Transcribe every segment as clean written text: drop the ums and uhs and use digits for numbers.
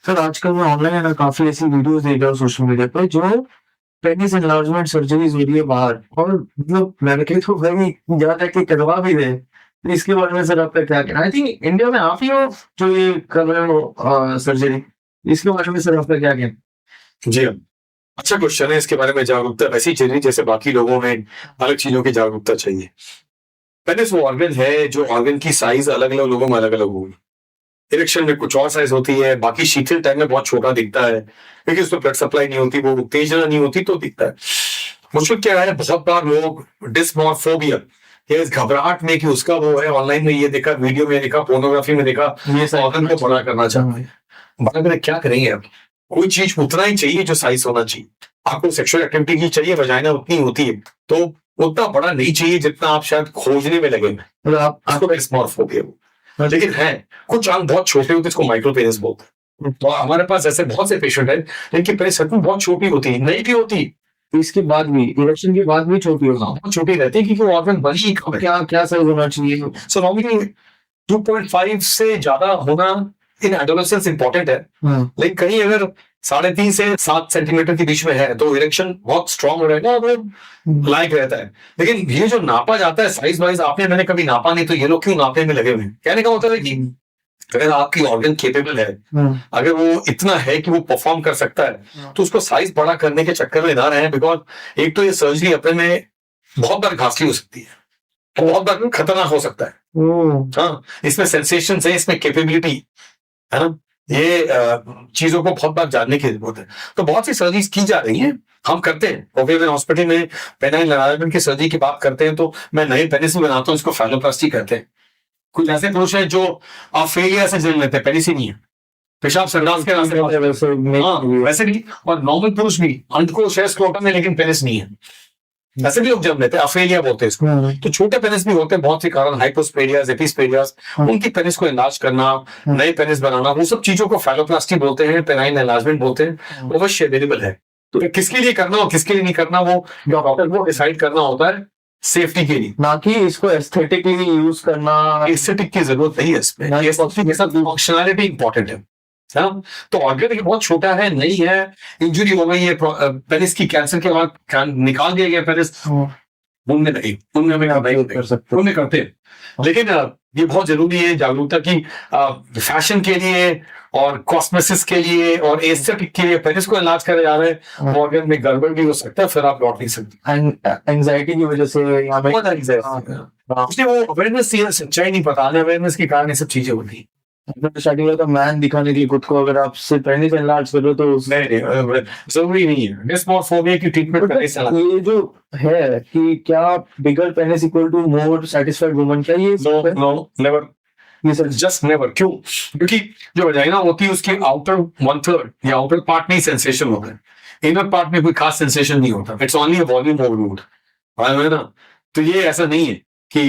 Sir आजकल मैं online ना काफ़ी ऐसी वीडियोज़ देख रहा हूँ सोशल मीडिया पे जो पेनिस एनलार्जमेंट सर्जरीज़ हो रही है बाहर और मतलब लड़के तो भाई जा जाके करवा भी रहे हैं। तो इसके बारे में सर आपका क्या कहना है? आई थिंक इंडिया में आप ही हो जो ये कर रहे हो सर्जरी। इसके बारे में सर आपका क्या कहना है? जी हाँ। अच्छा क्वेश्चन है। इसके बारे में जागरूकता वैसी चाहिए जैसे बाकी लोगों में अलग चीजों की जागरूकता चाहिए। पेनिस वो ऑर्गन है जो ऑर्गन की साइज अलग अलग लोगों में अलग अलग होगी। इरेक्शन में कुछ और साइज होती है, बाकी शीतल टाइम में बहुत छोटा दिखता है क्योंकि उसमें ब्लड सप्लाई नहीं होती, वो उत्तेजना नहीं होती तो दिखता है। मुश्किल क्या है, बहुत बार लोग डिस्मोर्फोबिया, ये इस घबराहट में कि उसका वो है, ऑनलाइन में ये देखा, वीडियो में देखा, पोर्नोग्राफी में देखा, ये ऑर्गन को बड़ा करना चाहते हैं। बड़ा करके क्या करेंगे आप? कोई चीज उतना ही चाहिए जो साइज होना चाहिए। आपको सेक्सुअल एक्टिविटी की चाहिए, वजाइना उतनी होती है, तो उतना बड़ा नहीं चाहिए जितना आप शायद खोजने में लगे। मतलब आपको डिस्मोर्फोबिया, लेकिन है कुछ अंग बहुत छोटे होते हैं, इसको माइक्रो पेनिस बोलते हैं। तो हमारे पास ऐसे बहुत से पेशेंट हैं जिनकी पेनिस सच में बहुत छोटी होती है, नहीं भी होती, इसके बाद भी इरेक्शन के बाद भी छोटी होगी। बहुत छोटी रहती है क्योंकि वो ऑर्गन बनी ही कम है। क्या क्या साइज होना चाहिए? सो नॉर्मली 2.5 से ज्यादा होना इन एडोलेसेंस इंपॉर्टेंट है, लेकिन कहीं अगर 3.5 से 7 सेंटीमीटर के बीच में है तो इरेक्शन बहुत स्ट्रांग रहेगा और लाइक रहता है। लेकिन ये जो नापा जाता है साइज वाइज, आपने मैंने कभी नापा नहीं, तो ये लोग क्यों नापने में लगे हुए हैं? कहने का मतलब है कि अगर आपकी ऑर्गन केपेबल है, अगर वो इतना है कि वो परफॉर्म कर सकता है, तो उसको साइज बड़ा करने के चक्कर में ना रहे। बिकॉज एक तो ये सर्जरी अपने में बहुत बार घातकी हो सकती है, बहुत बार खतरनाक हो सकता है। हाँ, इसमें सेंसेशन है, इसमें कैपेबिलिटी है ना, ये चीजों को बहुत बार जानने की जरूरत है। तो बहुत सी सर्जरीज की जा रही हैं, हम करते हैं। ओके, हॉस्पिटल में पेनाइल एनलार्जमेंट की सर्जरी की बात करते हैं तो मैं नए पेनिस बनाता हूँ, इसको फैलोप्लास्टी कहते हैं। कुछ ऐसे पुरुष हैं जो फेलियर से जन्म लेते हैं, पेनिस ही नहीं है, पेशाब संडास के रास्ते वैसे भी, और नॉर्मल पुरुष भी अंडकोश है, स्क्रोटम है, लेकिन पेनिस नहीं है। ऐसे भी लोग जन्म लेते हैं, अफेलिया बोलते हैं इसको। तो छोटे पेनिस भी होते हैं, बहुत से कारण, हाइपोस्पेडियास, एपिस्पेडियास, उनकी पेनिस को इलाज करना, नए पेनिस बनाना, वो सब चीजों को फैलोप्लास्टी बोलते हैं, पेनाइन एनलार्जमेंट बोलते हैं। वो अवश्य अवेलेबल है। तो किसके लिए करना और किसके लिए नहीं करना, वो डॉक्टर को डिसाइड करना होता है, सेफ्टी के लिए, ना कि इसको एस्थेटिकली यूज करना। एस्थेटिक की जरूरत नहीं है इसमें, फंक्शनैलिटी इंपॉर्टेंट है। तो ऑर्गन बहुत छोटा है, नहीं है, इंजुरी हो गई है, पेनिस की कैंसर के बाद निकाल दिया गया पेनिस, उनमें नहीं, उनमें करते हैं। लेकिन ये बहुत जरूरी है जागरूकता की, फैशन के लिए और कॉस्मेसिस के लिए और एस्थेटिक के लिए पेनिस को इलाज करे जा रहे हैं, ऑर्गन में गड़बड़ भी हो सकता है, फिर आप लौट नहीं सकते। एंजाइटी की वजह से उसने वो अवेयरनेस, सच्चाई नहीं पता, अवेयरनेस के कारण ये सब चीजें होती है। स्टार्टिंग में तो मैन दिखाने के लिए खुद को, अगर आप सिर्फ पेनिस एनलार्ज करो तो नहीं, जरूरी नहीं है। डिस्मोर्फोबिया की ट्रीटमेंट करने से ये जो है कि क्या bigger penis equal to more satisfied woman, क्या ये नो नेवर, ये सर जस्ट नेवर। क्यों? क्योंकि जो वजाइना होती है उसके आउटर 1/3 या आउटर पार्ट में ही सेंसेशन होता है, इनर पार्ट में कोई खास सेंसेशन नहीं होता। It's only a volume overload, है ना। तो ये ऐसा नहीं है कि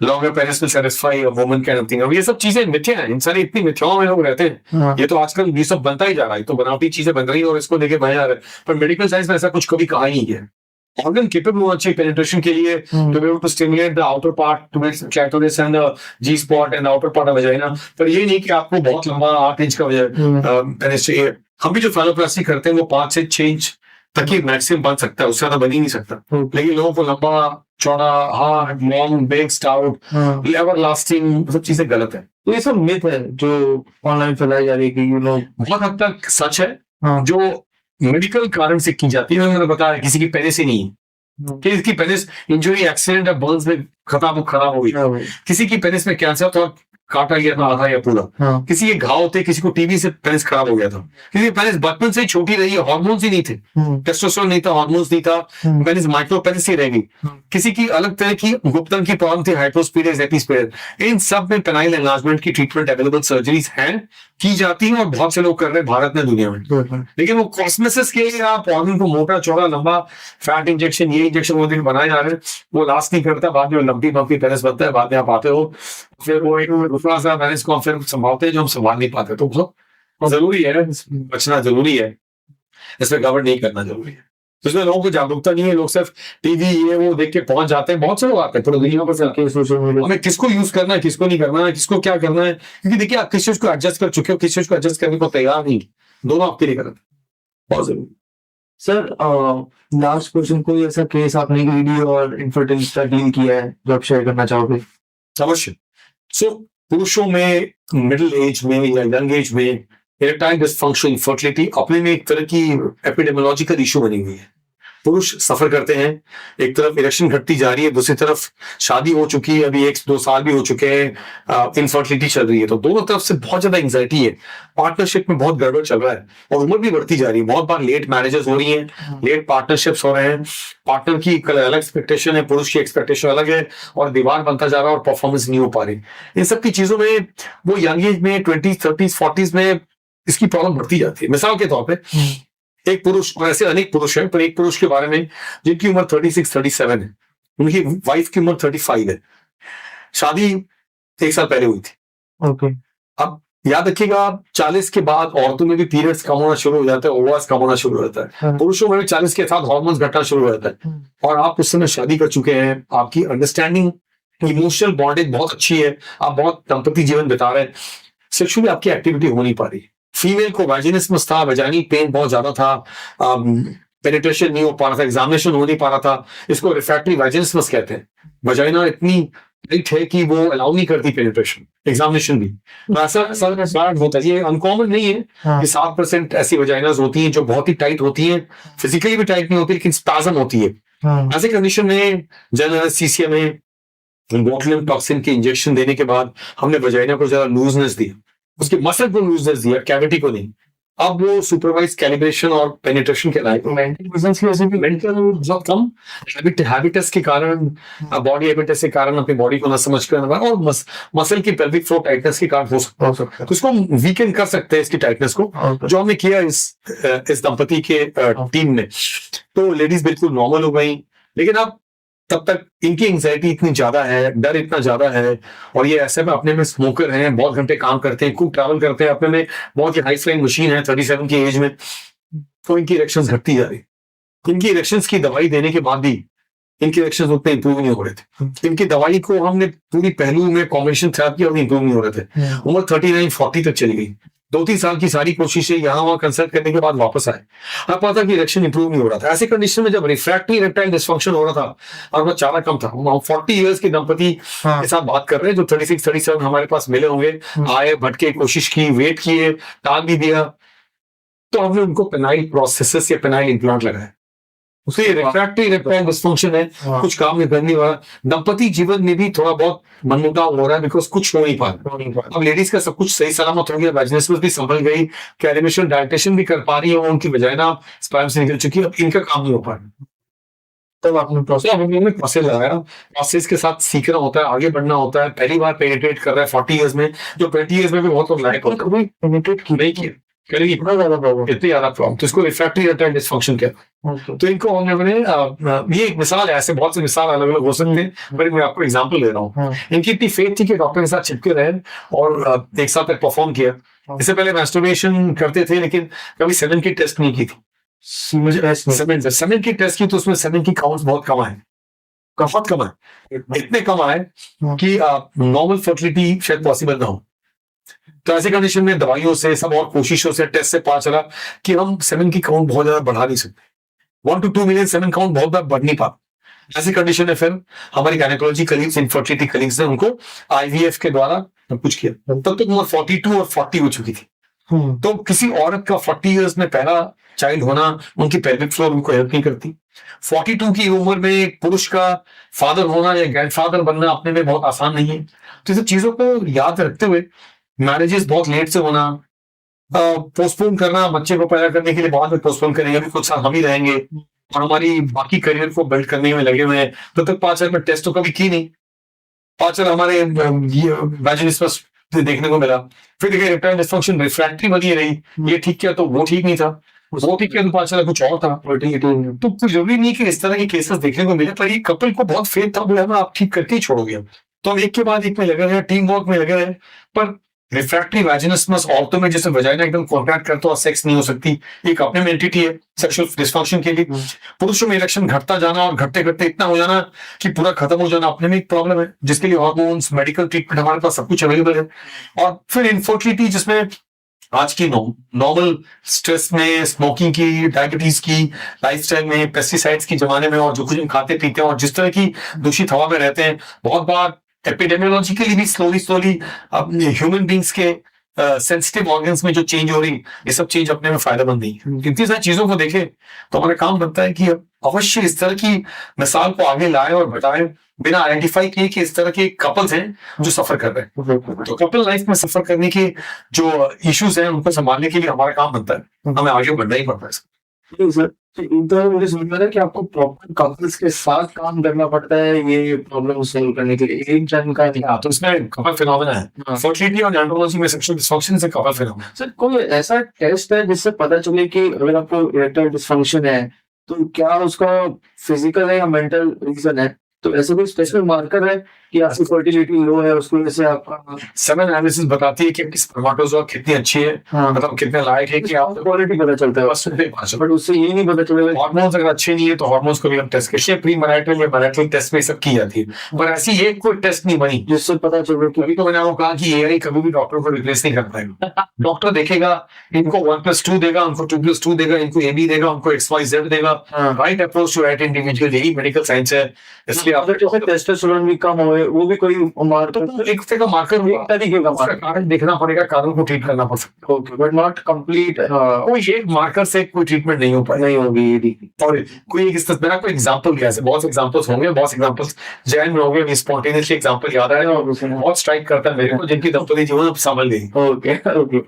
longer penis will satisfy a woman kind of thing. अब ये सब चीजें मिथ्या हैं, इंसान इतनी मिथ्याओं में लोग रहते हैं। ये तो आजकल ये सब बनता ही जा रहा है, तो बनावटी चीजें बन रही है और इसको लेके बनाया जा रहा है, पर मेडिकल साइंस में ऐसा कुछ कभी कहा ही नहीं है। ऑर्गन केपेबल होना चाहिए पेनिट्रेशन के लिए, to be able to stimulate the outer part, to make clitoris and the G spot and the outer part of vagina। पर ये नहीं कि आपको बहुत लंबा 8 इंच का पेनिस चाहिए। हम भी जो फैलोप्लास्टी करते हैं वो 5 से 6 इंच तक ही मैक्सिमम बन सकता है, उससे ज्यादा बन ही नहीं सकता। लेकिन लोगों को लंबा, चौड़ा, hard, long, big, stout, ever lasting, सब चीजें गलत है। तो ये सब मिथ है जो ऑनलाइन फैलाई जा रही है कि बहुत हद तक सच है। जो मेडिकल कारण से की जाती है, मैंने बताया किसी की पेनिस ही नहीं है, किसी की पेनिस इंजुरी, एक्सीडेंट या बर्न्स में खराब हो गई, किसी की पेनिस में कैंसर तो काटा गया था आधा या पूरा, किसी के घाव होते, किसी को टीबी से पेनिस खराब हो गया था, किसी की पेनिस बचपन से छोटी रही है, हार्मोन्स ही नहीं थे, टेस्टोस्टेरोन नहीं था, हार्मोन्स नहीं था, पेनिस माइक्रो पेनिस ही रह गई। किसी की अलग तरह की गुप्तन की प्रॉब्लम थी, हाइपोस्पीडियस, एपिस्पीडियस। इन सब में पेनाइल एनलार्जमेंट की ट्रीटमेंट अवेलेबल, सर्जरीज हैं, की जाती है और बहुत से लोग कर रहे हैं भारत में, दुनिया में। लेकिन वो कॉस्मेसिस के लिए आप ऑर्गन को मोटा, चौड़ा, लंबा, फैट इंजेक्शन, ये इंजेक्शन वो दिन बनाए जा रहे हैं, वो लास्ट नहीं करता। बाद में लंबी बम्पी पेनिस बनता है, बाद में आप आते हो, फिर वो एक दूसरा सा पेनिस को फिर संभालते हैं जो हम संभाल नहीं पाते। तो बहुत जरूरी है, बचना जरूरी है, इसमें गवर्न नहीं करना जरूरी है। तो इसमें लोगों को जागरूकता नहीं है, लोग सिर्फ टीवी ये वो देख के पहुंच जाते हैं। बहुत से लोग आते हैं पूरी दुनिया पर के सोशल मीडिया हमें किसको यूज करना है, किसको नहीं करना है, किसको क्या करना है, क्योंकि देखिए आप किस चीज को एडजस्ट कर चुके हो, किस चीज को एडजस्ट करने को तैयार नहीं, दोनों आपके लिए गलत है। बहुत जरूरी। सर लास्ट क्वेश्चन, कोई ऐसा केस आपने ईडी और इनफर्टिलिटी का डील किया है जो आप शेयर करना चाहोगे? अवश्य। सो पुरुषों में मिडिल एज में या यंग एज में इरेक्टाइल डिसफंक्शन, इनफर्टिलिटी अपने में एक तरह की एपिडेमियोलॉजिकल इशू बनी हुई है। पुरुष सफर करते हैं, एक तरफ इरेक्शन घटती जा रही है, दूसरी तरफ शादी हो चुकी है, अभी 1-2 साल भी हो चुके हैं, इनफर्टिलिटी चल रही है, तो दोनों तरफ से बहुत ज्यादा एंजाइटी है, पार्टनरशिप में बहुत गड़बड़ चल रहा है और उम्र भी बढ़ती जा रही है। बहुत बार लेट मैरिजेस हो रही हैं, लेट पार्टनरशिप्स हो रहे हैं, पार्टनर की अलग एक्सपेक्टेशन है, पुरुष की एक्सपेक्टेशन अलग है और दीवार बनता जा रहा है और परफॉर्मेंस नहीं हो पा रही। इन सब की चीजों में वो यंग एज में 20s 30s 40s में इसकी प्रॉब्लम बढ़ती जाती है। मिसाल के तौर पे एक पुरुष, और ऐसे अनेक पुरुष हैं, पर एक पुरुष के बारे में जिनकी उम्र 36-37 है, उनकी वाइफ की उम्र 35 है, शादी 1 साल पहले हुई थी। ओके। अब याद रखिएगा 40 के बाद औरतों में भी पीरियड्स कम होना शुरू हो जाता है, ओवास कम होना शुरू हो जाता है। हाँ। पुरुषों में भी 40 के साथ हार्मोन्स घटना शुरू हो जाता है और आप उस समय शादी कर चुके हैं, आपकी अंडरस्टैंडिंग, इमोशनल बॉन्डिंग बहुत अच्छी है, आप बहुत दंपति जीवन बिता रहे हैं, सेक्सुअली आपकी एक्टिविटी हो नहीं पा रही। फीमेल को वाजिनिस्मस था, वजाइनल पेन बहुत ज्यादा था, पेनिट्रेशन नहीं हो पा रहा था, एग्जामिनेशन हो नहीं पा रहा था, इसको रिफ्रैक्टरी वाजिनिस्मस कहते हैं। वजाइना इतनी टाइट है कि वो अलाउ नहीं करती पेनिट्रेशन, एग्जामिनेशन भी। तो ऐसा होता है, ये अनकॉमन नहीं है। हाँ। कि 7% ऐसी वजाइनास होती हैं जो बहुत ही टाइट होती हैं, फिजिकली भी टाइट नहीं होती लेकिन स्पाज्म होती है। हाँ। ऐसे कंडीशन में जनरल एनेस्थीसिया में बोtulinum टॉक्सिन के इंजेक्शन देने के बाद हमने वजाइना को जरा लूजनेस दिया, उसके मसल को लूजनेस दिया, कैविटी को नहीं। अब वो सुपरवाइज कैलिब्रेशन और पेनिट्रेशन के लायक। मेंटल बिजनेस की वजह से भी मेंटल बहुत कम, हैबिटस के कारण, बॉडी हैबिटस के कारण अपनी बॉडी को न समझ कर, और मसल की पेल्विक फ्लोर टाइटनेस के कारण हो सकता है। तो इसको हम वीकेंड कर सकते हैं, इसकी टाइटनेस को, जो हमने किया इस दंपति के टीम ने। तो लेडीज बिल्कुल नॉर्मल हो गई, लेकिन अब तब तक इनकी एंजाइटी इतनी ज्यादा है, डर इतना ज्यादा है, और ये ऐसे में अपने में स्मोकर हैं, बहुत घंटे काम करते हैं, खूब ट्रैवल करते हैं, अपने में बहुत ही हाई फ्लाइंग मशीन है 37 की एज में, तो इनकी इरेक्शंस घटती जा रही। इनकी इरेक्शंस की दवाई देने के बाद भी इनकी इरेक्शंस उतने इंप्रूव नहीं हो रहे थे। इनकी दवाई को हमने पूरी पहलू में कॉम्बिनेशन थेरेपी और इंप्रूव नहीं हो रहे थे। उम्र 39-40 तक चली गई, 2-3 साल की सारी कोशिशें यहाँ वहां कंसल्ट करने के बाद वापस आए, अब पता कि इरेक्शन इंप्रूव नहीं हो रहा था। ऐसे कंडीशन में जब रिफ्रैक्टरी इरेक्टाइल डिसफंक्शन हो रहा था और वो चारा कम था, हम 40 इयर्स के दंपति के साथ बात कर रहे हैं जो 36-37 हमारे पास मिले होंगे, आए, भटके, कोशिश की, वेट किए, टाल भी दिया, तो हमने उनको पेनाइल प्रोस्थेसिस या पेनाइल इम्प्लांट लगाया। उसके रिफ्रैक्टरी इरेक्टाइल डिसफंक्शन है, कुछ काम नहीं करने वाला। दंपति जीवन में भी थोड़ा बहुत मनमुटाव हो रहा है, बिकॉज कुछ हो नहीं पा रहा। अब लेडीज का सब कुछ सही सलामत हो गया, वैजिनिस्मस भी संभल गई, कैलिब्रेशन डायटेशन भी कर पा रही है, उनकी वजाइना स्पर्म से निकल चुकी है, अब इनका काम नहीं हो पा रहा। तब आपने प्रोसेस लगाया, प्रोसेस के साथ सीखना होता है, आगे बढ़ना होता है। पहली बार पेनिट्रेट कर रहा है 40 इयर्स में, जो 20 इयर्स में भी बहुत लोग लायक होता है, नहीं किया, करेगी इतनी ज्यादा प्रॉब्लम, तो इसको रिफ्रैक्टरी इरेक्टाइल डिसफंक्शन कहते। तो इनको हमने ये एक मिसाल है, ऐसे बहुत से मिसाल अलग अलग हो सकते हैं, पर मैं आपको एग्जांपल दे रहा हूँ। इनकी इतनी फेथ थी कि डॉक्टर के साथ चिपके रहे और 1 साल तक परफॉर्म किया। इससे पहले मैस्टरबेशन करते थे लेकिन कभी सेमेन की टेस्ट नहीं की थी। सेमेन की टेस्ट की तो उसमें सेमेन की काउंट्स बहुत कम है, बहुत कम है, इतने कम आए कि नॉर्मल फर्टिलिटी शायद पॉसिबल ना हो। तो ऐसे कंडीशन में दवाइयों से, सब और कोशिशों से, टेस्ट से पता चला कि हम सेमेन की काउंट बहुत ज्यादा बढ़ा नहीं सकते, 1 to 2 मिलियन सेमेन काउंट बहुत ज्यादा बढ़ नहीं पाता। ऐसी कंडीशन में फिर हमारी गायनेकोलॉजी कलीग्स, इनफर्टिलिटी कलीग्स ने उनको आईवीएफ के द्वारा कुछ किया। तब तक उम्र 42 और 40 हो चुकी थी। तो किसी औरत का 40 इयर्स में पहला चाइल्ड होना, उनकी पेल्विक फ्लोर उनको हेल्प नहीं करती। 42 की उम्र में एक पुरुष का फादर होना या ग्रैंडफादर बनना अपने में बहुत आसान नहीं है। तो इस चीजों को याद रखते हुए मैरिजेस बहुत लेट से होना, पोस्टपोन करना, बच्चे को पैदा करने के लिए बाद में पोस्टपोन करेंगे, अभी कुछ साल हम ही रहेंगे और हमारी बाकी करियर को बिल्ड करने में लगे हुए हैं। तो तक 5 साल में टेस्ट तो कभी की नहीं, 5 साल हमारे वैजिनिस्मस देखने को मिला। फिर देखिए इरेक्टाइल डिसफंक्शन रिफ्रैक्टरी बनी रही, ये ठीक किया तो वो ठीक नहीं था, वो ठीक किया तो 5 साल कुछ और था। तो कुछ जरूरी नहीं कि इस तरह के केसेस देखने को मिले, पर ये कपल को बहुत फेथ था, बोला आप ठीक करके ही छोड़ोगे। तो हम एक के बाद एक में लगे रहे, टीम वर्क में लगे रहे, पर रिफ्रैक्टरी वैजिनिस्मस औरतों में जैसे वजाइना एकदम कॉन्ट्रैक्ट करता और सेक्स नहीं हो सकती, एक अपने में एंटिटी है सेक्सुअल डिस्फंक्शन के लिए। पुरुषों में इरेक्शन घटता जाना और घटते घटते इतना हो जाना कि पूरा खत्म हो जाना अपने में एक प्रॉब्लम है, जिसके लिए हार्मोन्स, मेडिकल ट्रीटमेंट हमारे पास सब कुछ अवेलेबल है। और फिर इनफर्टिलिटी, जिसमें आज की नॉर्मल स्ट्रेस में, स्मोकिंग की, डायबिटीज की, लाइफस्टाइल में, पेस्टिसाइड्स के जमाने में, और जो कुछ हम खाते पीते हैं और जिस तरह की दूषित हवा में रहते हैं, बहुत बार एपिडेमियोलॉजिकली भी स्लोली ह्यूमन बींग्स के सेंसिटिव ऑर्गन्स में जो चेंज हो रही, ये सब चेंज अपने में फायदेमंद नहीं है। इतनी सारी चीजों को देखे तो हमारा काम बनता है कि अवश्य इस तरह की मिसाल को आगे लाए और बताएं, बिना आइडेंटिफाई किए कि इस तरह के कपल्स हैं जो सफर कर रहे हैं। तो कपल लाइफ में सफर करने के जो इश्यूज हैं उनको संभालने के लिए हमारा काम बनता है, हमें आगे बढ़ना ही पड़ता है। ठीक सर, तो इन तरह मुझे समझ में आया कि आपको प्रॉपर कपल्स के साथ काम करना पड़ता है ये प्रॉब्लम सॉल्व करने के लिए, एक जन का नहीं। हाँ, तो इसमें कपल फिनोमेना है, फर्टिलिटी और एंड्रोलॉजी में सेक्सुअल डिस्फंक्शन से कपल फिनोमेना। सर कोई ऐसा टेस्ट है जिससे पता चले कि अगर आपको इरेक्टाइल डिस्फंक्शन है तो क्या उसका फिजिकल है या मेंटल रीजन है? तो ऐसा कोई स्पेशल मार्कर है कि आपकी फर्टिलिटी लो है उसकी वजह से आपका सेवन एनालिसिस बताती है कि आपकी स्पर्मेटोजोआ कितनी अच्छी है, मतलब कितने लायक है कि आप क्वालिटी पता चलता है, बस बट उससे ये नहीं पता चलेगा। हार्मोन्स अगर अच्छे नहीं है तो हार्मोन्स को भी हम टेस्ट करते हैं, प्री मैरिटल या मैरिटल टेस्ट में सब की जाती है, पर ऐसी एक कोई टेस्ट नहीं बनी जिससे पता चले कि अभी तो मैंने आपको कहा कि एआई कभी भी डॉक्टर को रिप्लेस नहीं कर पाएगा। डॉक्टर देखेगा, इनको 1+2 देगा, उनको 2+2 देगा, इनको AB देगा, उनको XYZ देगा, right approach to right individual, यही मेडिकल साइंस है। इसलिए अगर जैसे टेस्टोस्टेरोन भी कम हो, वो भी कोई मार्कर, तो एक तरह का मार्कर, एक तरीके का उसका कारण देखना पड़ेगा, कारण को ट्रीट करना पड़ सकता है। ओके, बट नॉट कंप्लीट, कोई एक मार्कर से कोई ट्रीटमेंट नहीं हो पाएगा। नहीं होगी ये। और कोई एक मैंने आपको एग्जांपल दिया है, बहुत एग्जांपल्स होंगे, बहुत एग्जांपल्स जैन में होंगे, भी स्पॉन्टेनियसली एग्जांपल याद आ रहा है, बहुत स्ट्राइक करता है मेरे को, जिनकी दंपति जीवन अब संभल गई। Okay okay.